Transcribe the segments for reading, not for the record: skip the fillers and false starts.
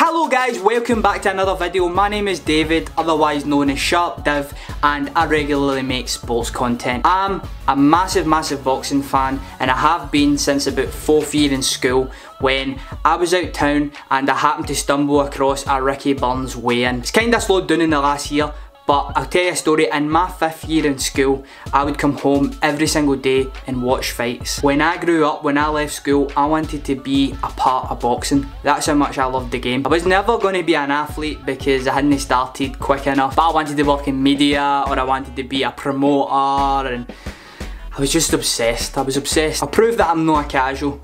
Hello guys, welcome back to another video. My name is David, otherwise known as Sharp Div, and I regularly make sports content. I'm a massive boxing fan, and I have been since about 4th year in school when I was out town and I happened to stumble across a Ricky Burns weigh-in. It's kinda slowed down in the last year, but I'll tell you a story. In my 5th year in school, I would come home every single day and watch fights. When I grew up, when I left school, I wanted to be a part of boxing. That's how much I loved the game. I was never going to be an athlete because I hadn't started quick enough, but I wanted to work in media, or I wanted to be a promoter, and I was just obsessed. I was obsessed. I proved that I'm not a casual.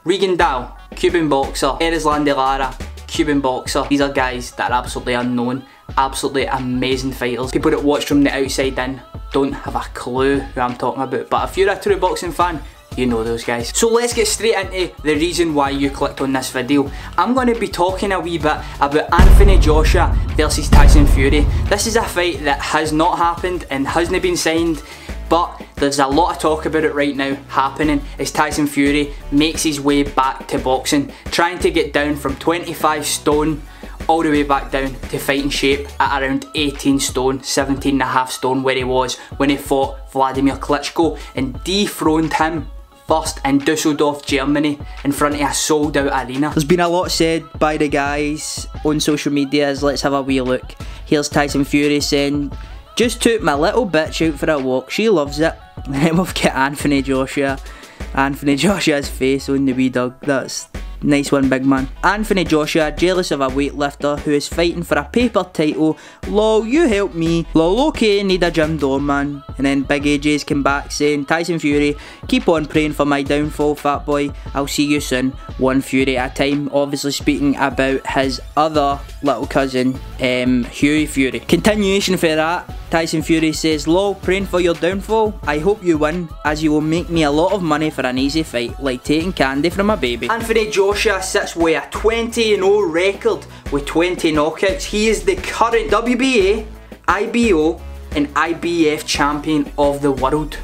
Regan Dow, Cuban boxer. Erislandy Lara, Cuban boxer. These are guys that are absolutely unknown. Absolutely amazing fighters. People that watch from the outside in don't have a clue who I'm talking about, but if you're a true boxing fan, you know those guys. So let's get straight into the reason why you clicked on this video. I'm going to be talking a wee bit about Anthony Joshua versus Tyson Fury. This is a fight that has not happened and hasn't been signed, but there's a lot of talk about it right now happening as Tyson Fury makes his way back to boxing, trying to get down from 25 stone all the way back down to fighting shape at around 18 stone, 17.5 stone, where he was when he fought Vladimir Klitschko and dethroned him first in Dusseldorf, Germany, in front of a sold out arena. There's been a lot said by the guys on social media. Let's have a wee look. Here's Tyson Fury saying, "Just took my little bitch out for a walk, she loves it." And then we've got Anthony Joshua. Anthony Joshua's face on the wee dog. That's nice one, big man. Anthony Joshua jealous of a weightlifter who is fighting for a paper title. Lol, you help me. Lol, okay, need a gym door, man. And then Big AJ's come back saying, "Tyson Fury, keep on praying for my downfall, fat boy. I'll see you soon. One Fury at a time." Obviously speaking about his other little cousin, Hughie Fury. Continuation for that, Tyson Fury says, "Lol, praying for your downfall. I hope you win, as you will make me a lot of money for an easy fight, like taking candy from a baby." Anthony Joshua sits with a 20-0 record with 20 knockouts. He is the current WBA, IBO and IBF champion of the world.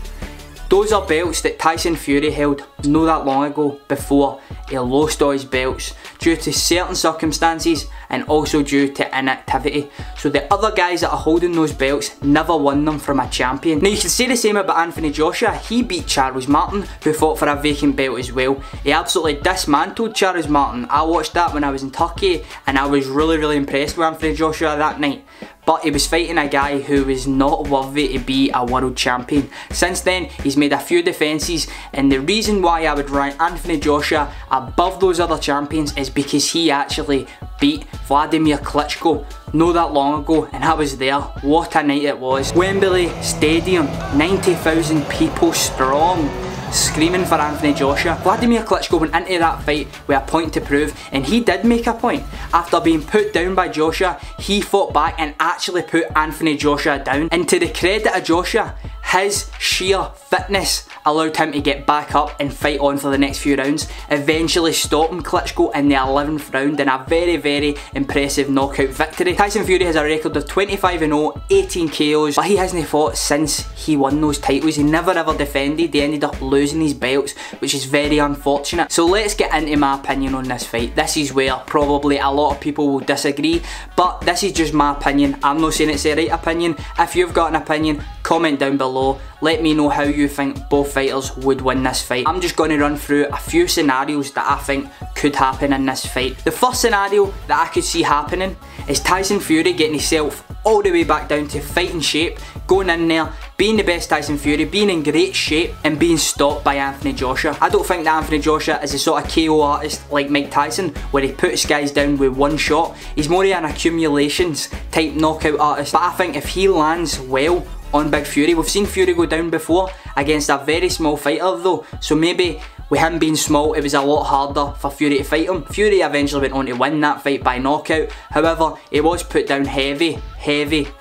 Those are belts that Tyson Fury held not that long ago before he lost all his belts due to certain circumstances and also due to inactivity. So the other guys that are holding those belts never won them from a champion. Now you can say the same about Anthony Joshua. He beat Charles Martin, who fought for a vacant belt as well. He absolutely dismantled Charles Martin. I watched that when I was in Turkey and I was really impressed with Anthony Joshua that night. But he was fighting a guy who was not worthy to be a world champion. Since then, he's made a few defences, and the reason why I would rank Anthony Joshua above those other champions is because he actually beat Vladimir Klitschko not that long ago, and I was there. What a night it was. Wembley Stadium, 90,000 people strong, screaming for Anthony Joshua. Vladimir Klitschko went into that fight with a point to prove, and he did make a point. After being put down by Joshua, he fought back and actually put Anthony Joshua down. And to the credit of Joshua, his sheer fitness allowed him to get back up and fight on for the next few rounds, eventually stopping Klitschko in the 11th round in a very impressive knockout victory. Tyson Fury has a record of 25-0, 18 KOs, but he hasn't fought since he won those titles. He never ever defended. He ended up losing his belts, which is very unfortunate. So let's get into my opinion on this fight. This is where probably a lot of people will disagree, but this is just my opinion. I'm not saying it's the right opinion. If you've got an opinion, comment down below. Let me know how you think both fighters would win this fight. I'm just going to run through a few scenarios that I think could happen in this fight. The first scenario that I could see happening is Tyson Fury getting himself all the way back down to fighting shape, going in there, being the best Tyson Fury, being in great shape, and being stopped by Anthony Joshua. I don't think that Anthony Joshua is a sort of KO artist like Mike Tyson, where he puts guys down with one shot. He's more of an accumulations type knockout artist, but I think if he lands well on Big Fury, we've seen Fury go down before against a very small fighter though, so maybe with him being small, it was a lot harder for Fury to fight him. Fury eventually went on to win that fight by knockout. However, he was put down heavy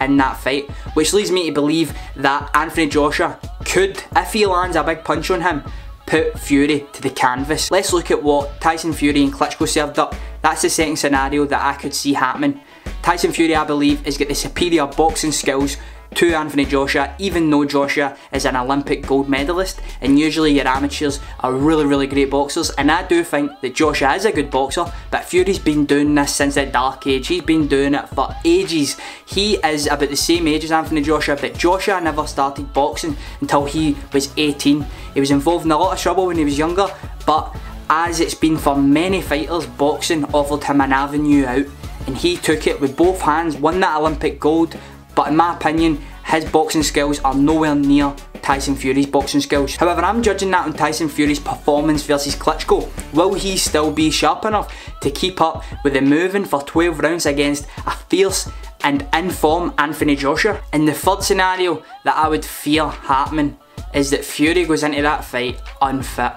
in that fight, which leads me to believe that Anthony Joshua could, if he lands a big punch on him, put Fury to the canvas. Let's look at what Tyson Fury and Klitschko served up. That's the second scenario that I could see happening. Tyson Fury, I believe, has got the superior boxing skills to Anthony Joshua, even though Joshua is an Olympic gold medalist, and usually your amateurs are really great boxers, and I do think that Joshua is a good boxer, but Fury's been doing this since the dark age. He's been doing it for ages. He is about the same age as Anthony Joshua, but Joshua never started boxing until he was 18. He was involved in a lot of trouble when he was younger, but as it's been for many fighters, boxing offered him an avenue out, and he took it with both hands, won that Olympic gold. But in my opinion, his boxing skills are nowhere near Tyson Fury's boxing skills. However, I'm judging that on Tyson Fury's performance versus Klitschko. Will he still be sharp enough to keep up with the moving for 12 rounds against a fierce and in form Anthony Joshua? And the third scenario that I would fear happening is that Fury goes into that fight unfit.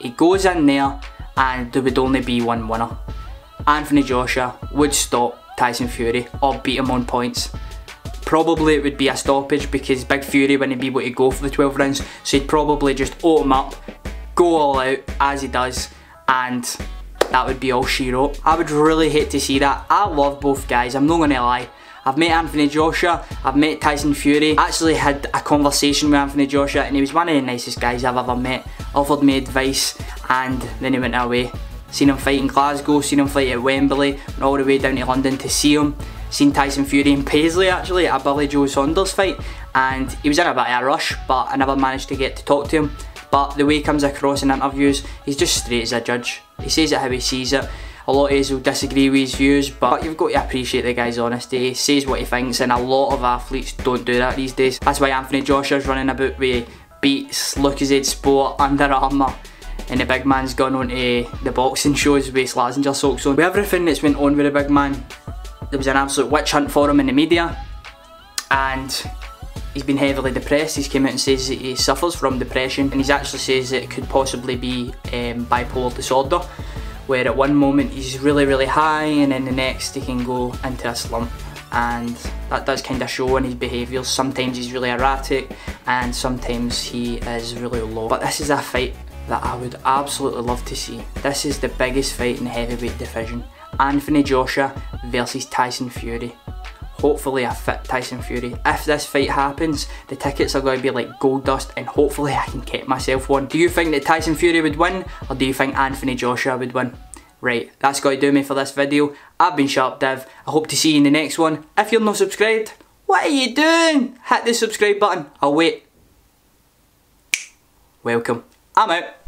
He goes in there and there would only be one winner. Anthony Joshua would stop Tyson Fury or beat him on points. Probably it would be a stoppage because Big Fury wouldn't be able to go for the 12 rounds, so he'd probably just open him up, go all out as he does, and that would be all she wrote. I would really hate to see that. I love both guys, I'm not gonna lie. I've met Anthony Joshua, I've met Tyson Fury. I actually had a conversation with Anthony Joshua and he was one of the nicest guys I've ever met. Offered me advice and then he went away. Seen him fight in Glasgow, seen him fight at Wembley, went all the way down to London to see him. Seen Tyson Fury in Paisley actually at a Billy Joe Saunders fight, and he was in a bit of a rush, but I never managed to get to talk to him. But the way he comes across in interviews, he's just straight as a judge. He says it how he sees it. A lot of us will disagree with his views, but you've got to appreciate the guy's honesty. He says what he thinks, and a lot of athletes don't do that these days. That's why Anthony Joshua's running about with Beats, Lucozade Sport, Under Armour, and the big man's gone on to the boxing shows with Slazenger socks on. With everything that's went on with the big man, there was an absolute witch hunt for him in the media, and he's been heavily depressed. He's came out and says that he suffers from depression, and he actually says that it could possibly be bipolar disorder, where at one moment he's really high and then the next he can go into a slump, and that does kind of show in his behaviours. Sometimes he's really erratic and sometimes he is really low. But this is a fight that I would absolutely love to see. This is the biggest fight in the heavyweight division. Anthony Joshua versus Tyson Fury. Hopefully a fit Tyson Fury. If this fight happens, the tickets are going to be like gold dust, and hopefully I can get myself one. Do you think that Tyson Fury would win, or do you think Anthony Joshua would win? Right, that's got to do me for this video. I've been Sharp Div. I hope to see you in the next one. If you're not subscribed, what are you doing? Hit the subscribe button. I'll wait. Welcome. I'm out.